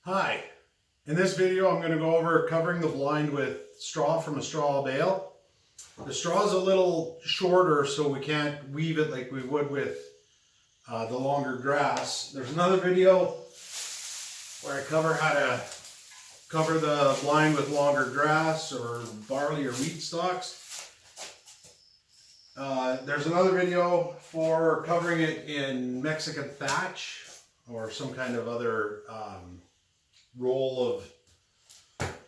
Hi, in this video I'm going to go over covering the blind with straw from a straw bale. The straw is a little shorter so we can't weave it like we would with the longer grass. There's another video where I cover how to cover the blind with longer grass or barley or wheat stalks. There's another video for covering it in Mexican thatch or some kind of other roll of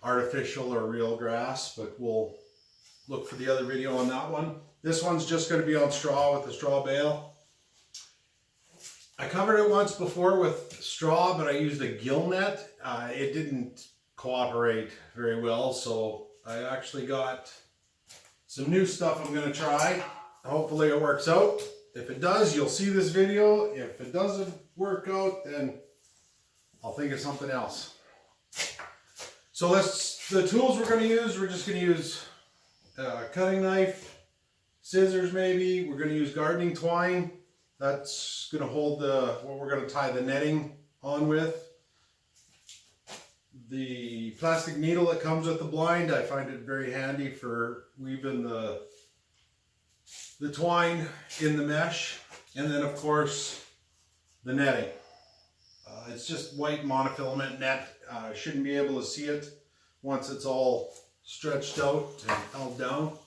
artificial or real grass, but we'll look for the other video on that one. This one's just going to be on straw with the straw bale. I covered it once before with straw, but I used a gill net. It didn't cooperate very well, so I actually got some new stuff I'm going to try. Hopefully it works out. If it does, you'll see this video. If it doesn't work out, then I'll think of something else. So the tools we're going to use, we're just going to use a cutting knife, scissors maybe. We're going to use gardening twine. That's going to hold what we're going to tie the netting on with. The plastic needle that comes with the blind, I find it very handy for weaving the twine in the mesh. And then of course the netting. It's just white monofilament net. Shouldn't be able to see it once it's all stretched out and held down.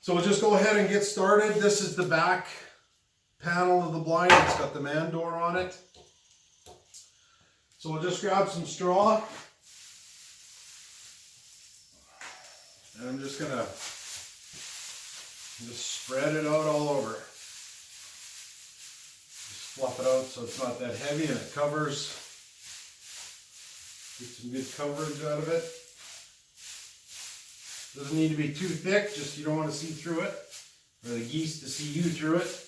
So we'll just go ahead and get started. This is the back panel of the blind. It's got the man door on it. So we'll just grab some straw. And I'm just gonna spread it out all over. Just fluff it out so it's not that heavy and it covers. Get some good coverage out of it. Doesn't need to be too thick, just you don't want to see through it, or the geese to see you through it.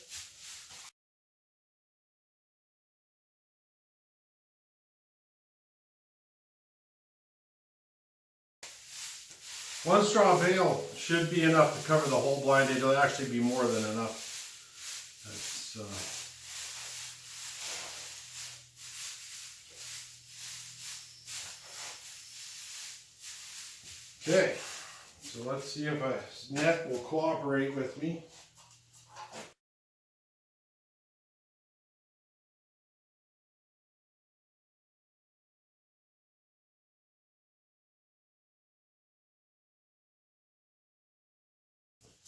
One straw bale should be enough to cover the whole blind. It'll actually be more than enough. That's, okay, so let's see if a net will cooperate with me.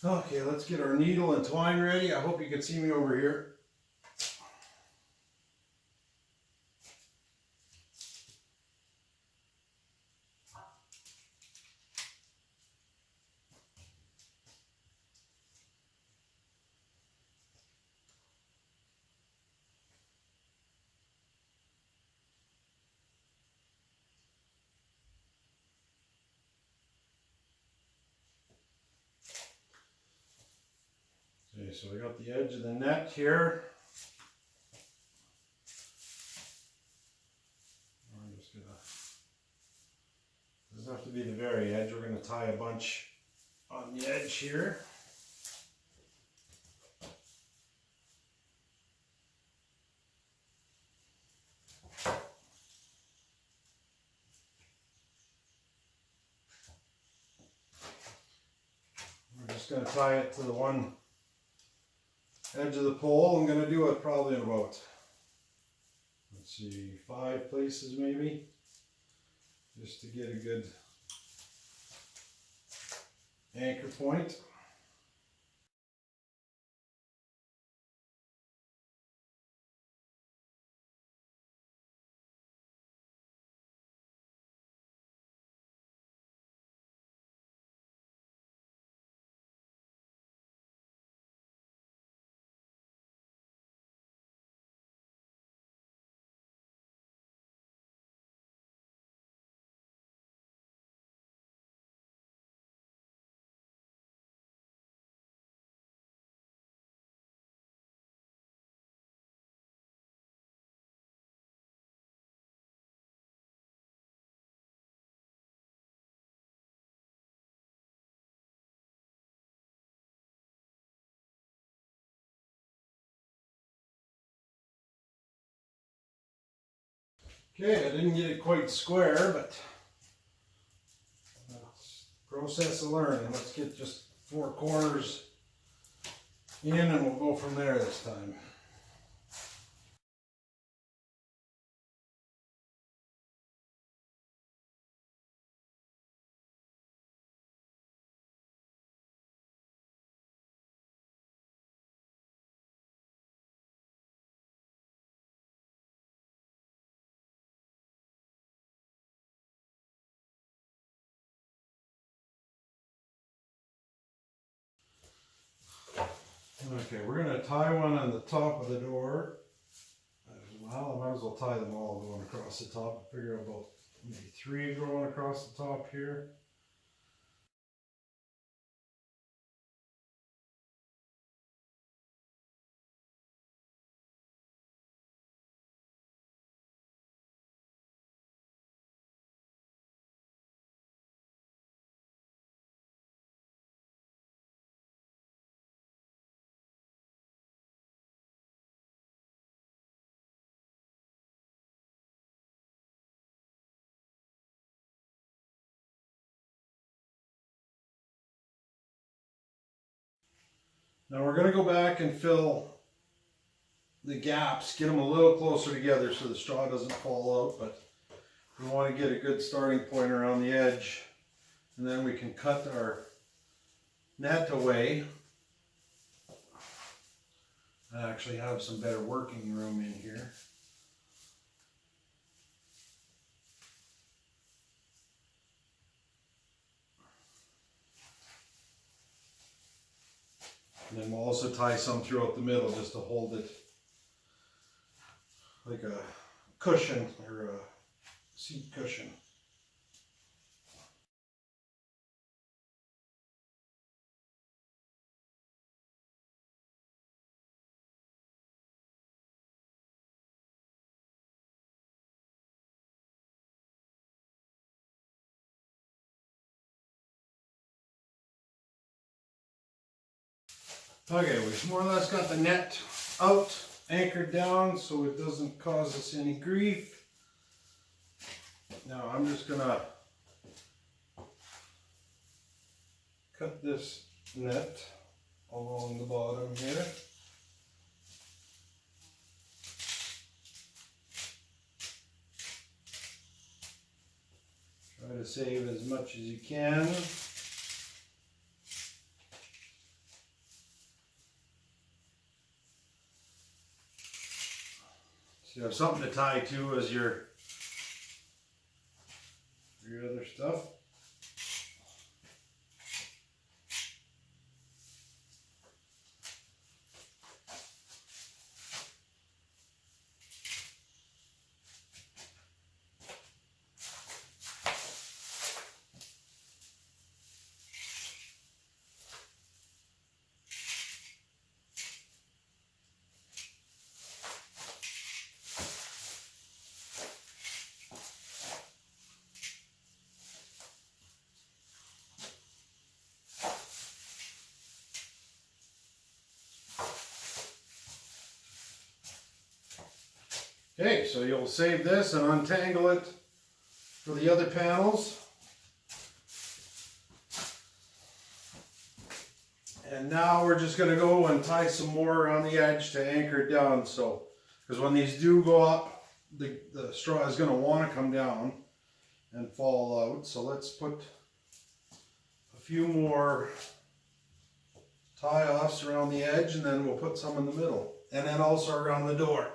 Okay, let's get our needle and twine ready. I hope you can see me over here. Okay, so I got the edge of the net here. I'm just gonna, doesn't have to be the very edge. We're gonna tie a bunch on the edge here. We're just gonna tie it to the one edge of the pole. I'm going to do it probably in about, let's see, 5 places maybe, just to get a good anchor point. Okay, I didn't get it quite square, but that's process of learning. Let's get just 4 corners in and we'll go from there this time. Okay, we're going to tie one on the top of the door. Well, I might as well tie them all going across the top. Figure about maybe 3 going across the top here. Now we're going to go back and fill the gaps, get them a little closer together so the straw doesn't fall out, but we want to get a good starting point around the edge, and then we can cut our net away. I actually have some better working room in here. And then we'll also tie some throughout the middle just to hold it like a cushion or a seat cushion. Okay, we've more or less got the net out, anchored down so it doesn't cause us any grief. Now I'm just gonna cut this net along the bottom here. Try to save as much as you can. So you have something to tie to as your other stuff. Okay, so you'll save this and untangle it for the other panels. And now we're just going to go and tie some more around the edge to anchor it down. So, because when these do go up, the straw is going to want to come down and fall out. So let's put a few more tie-offs around the edge, and then we'll put some in the middle. And then also around the door.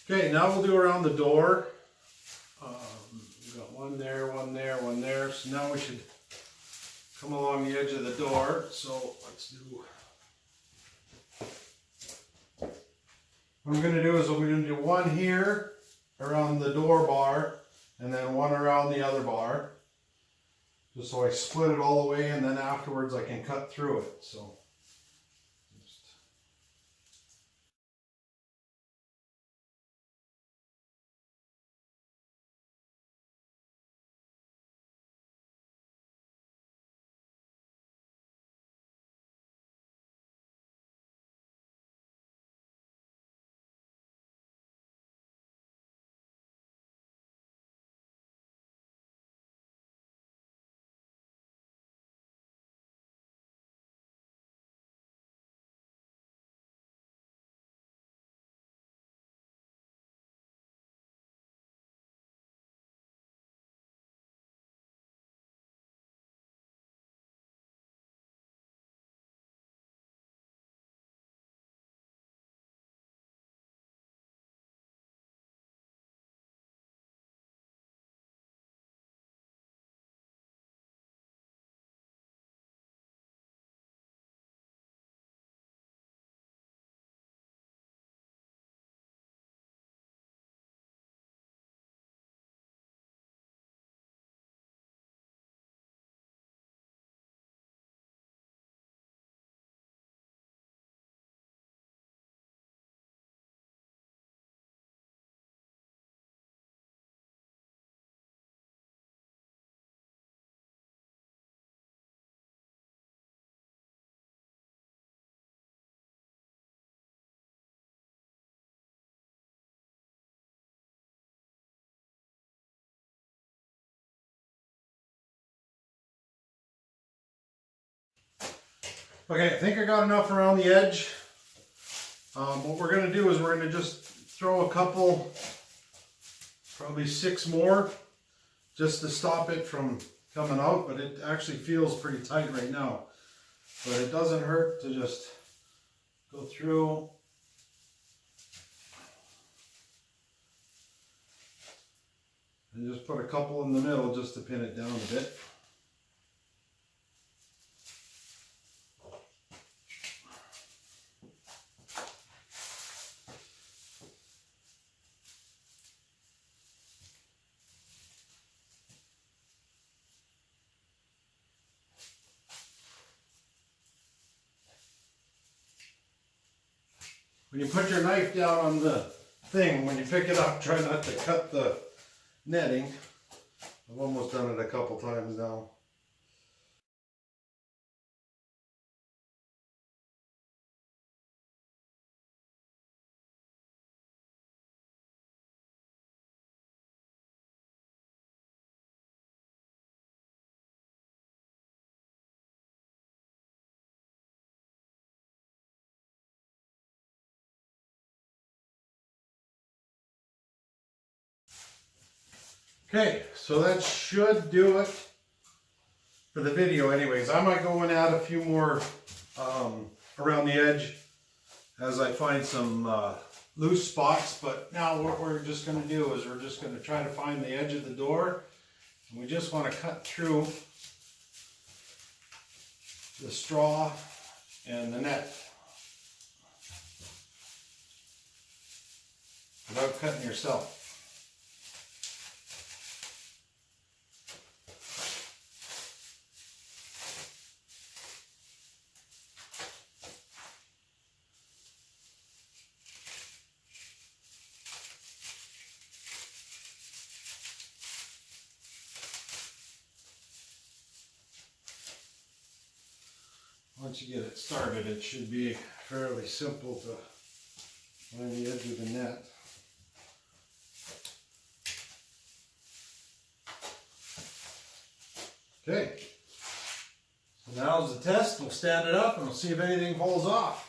Okay, now we'll do around the door. We've got one there, one there, one there. So now we should come along the edge of the door. So let's do. What I'm going to do is I'm going to do one here around the door bar and then one around the other bar. Just so I split it all the way, and then afterwards I can cut through it. So. Okay, I think I got enough around the edge. What we're going to do is we're going to just throw a couple, probably 6 more, just to stop it from coming out, but it actually feels pretty tight right now. But it doesn't hurt to just go through. And just put a couple in the middle just to pin it down a bit. When you put your knife down on the thing, when you pick it up, try not to cut the netting. I've almost done it a couple times now. Okay, so that should do it for the video anyways. I might go and add a few more around the edge as I find some loose spots, but now what we're just going to do is we're just going to try to find the edge of the door, and we just want to cut through the straw and the net without cutting yourself. Once you get it started, it should be fairly simple to find the edge of the net. Okay, so now's the test. We'll stand it up and we'll see if anything falls off.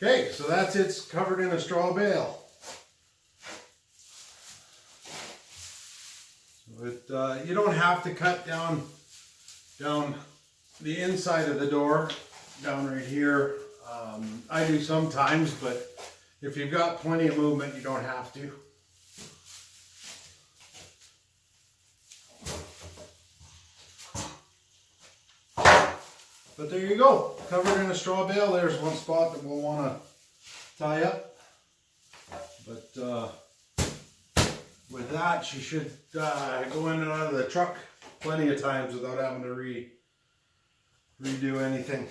Okay, so that's it, covered in a straw bale. But you don't have to cut down the inside of the door, down right here. I do sometimes, but if you've got plenty of movement, you don't have to. But there you go, covered in a straw bale. There's one spot that we'll want to tie up. But with that, she should go in and out of the truck plenty of times without having to redo anything.